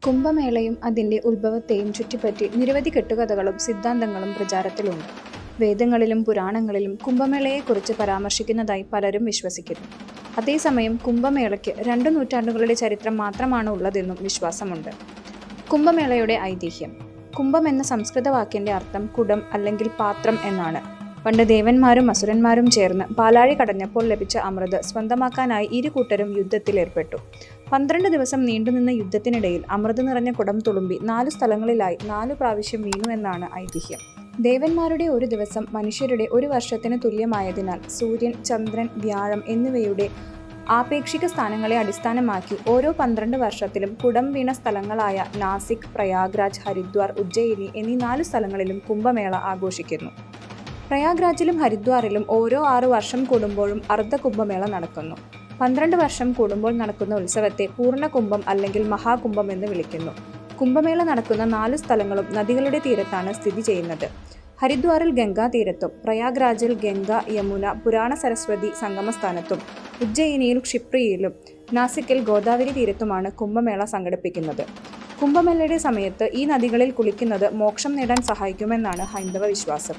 കുംഭമേളയും അതിൻ്റെ ഉത്ഭവത്തെയും ചുറ്റിപ്പറ്റി നിരവധി കെട്ടുകഥകളും സിദ്ധാന്തങ്ങളും പ്രചാരത്തിലുണ്ട്. വേദങ്ങളിലും പുരാണങ്ങളിലും കുംഭമേളയെക്കുറിച്ച് പരാമർശിക്കുന്നതായി പലരും വിശ്വസിക്കുന്നു. അതേസമയം കുംഭമേളയ്ക്ക് 2 നൂറ്റാണ്ടുകളുടെ ചരിത്രം മാത്രമാണ് ഉള്ളതെന്നും വിശ്വാസമുണ്ട്. കുംഭമേളയുടെ ഐതിഹ്യം. കുംഭം എന്ന സംസ്കൃത വാക്കിൻ്റെ അർത്ഥം കുടം അല്ലെങ്കിൽ പാത്രം എന്നാണ്. പണ്ട് ദേവന്മാരും അസുരന്മാരും ചേർന്ന് പാലാഴി കടഞ്ഞപ്പോൾ ലഭിച്ച അമൃത് സ്വന്തമാക്കാനായി ഇരു കൂട്ടരും യുദ്ധത്തിലേർപ്പെട്ടു. 12 ദിവസം നീണ്ടുനിന്ന യുദ്ധത്തിനിടയിൽ അമൃത് നിറഞ്ഞ കുടം തുളുമ്പി 4 സ്ഥലങ്ങളിലായി 4 പ്രാവശ്യം വീണു എന്നാണ് ഐതിഹ്യം. ദേവന്മാരുടെ ഒരു ദിവസം മനുഷ്യരുടെ ഒരു വർഷത്തിന് തുല്യമായതിനാൽ സൂര്യൻ, ചന്ദ്രൻ, വ്യാഴം എന്നിവയുടെ ആപേക്ഷിക സ്ഥാനങ്ങളെ അടിസ്ഥാനമാക്കി ഓരോ 12 വർഷത്തിലും കുടം വീണ സ്ഥലങ്ങളായ നാസിക്, പ്രയാഗ്രാജ്, ഹരിദ്വാർ, ഉജ്ജയിനി എന്നീ 4 സ്ഥലങ്ങളിലും കുംഭമേള ആഘോഷിക്കുന്നു. പ്രയാഗ്രാജിലും ഹരിദ്വാറിലും ഓരോ 6 വർഷം കൂടുമ്പോഴും അർദ്ധകുംഭമേള നടക്കുന്നു. 12 വർഷം കൂടുമ്പോൾ നടക്കുന്ന ഉത്സവത്തെ പൂർണ്ണകുംഭം അല്ലെങ്കിൽ മഹാകുംഭം എന്ന് വിളിക്കുന്നു. കുംഭമേള നടക്കുന്ന 4 സ്ഥലങ്ങളും നദികളുടെ തീരത്താണ് സ്ഥിതി ചെയ്യുന്നത്. ഹരിദ്വാറിൽ ഗംഗാ തീരത്തും, പ്രയാഗ്രാജിൽ ഗംഗ, യമുന, പുരാണ സരസ്വതി സംഗമസ്ഥാനത്തും, ഉജ്ജയിനിയിൽ ക്ഷിപ്രിയിലും, നാസിക്കിൽ ഗോദാവരി തീരത്തുമാണ് കുംഭമേള സംഘടിപ്പിക്കുന്നത്. കുംഭമേളയുടെ സമയത്ത് ഈ നദികളിൽ കുളിക്കുന്നത് മോക്ഷം നേടാൻ സഹായിക്കുമെന്നാണ് ഹൈന്ദവ വിശ്വാസം.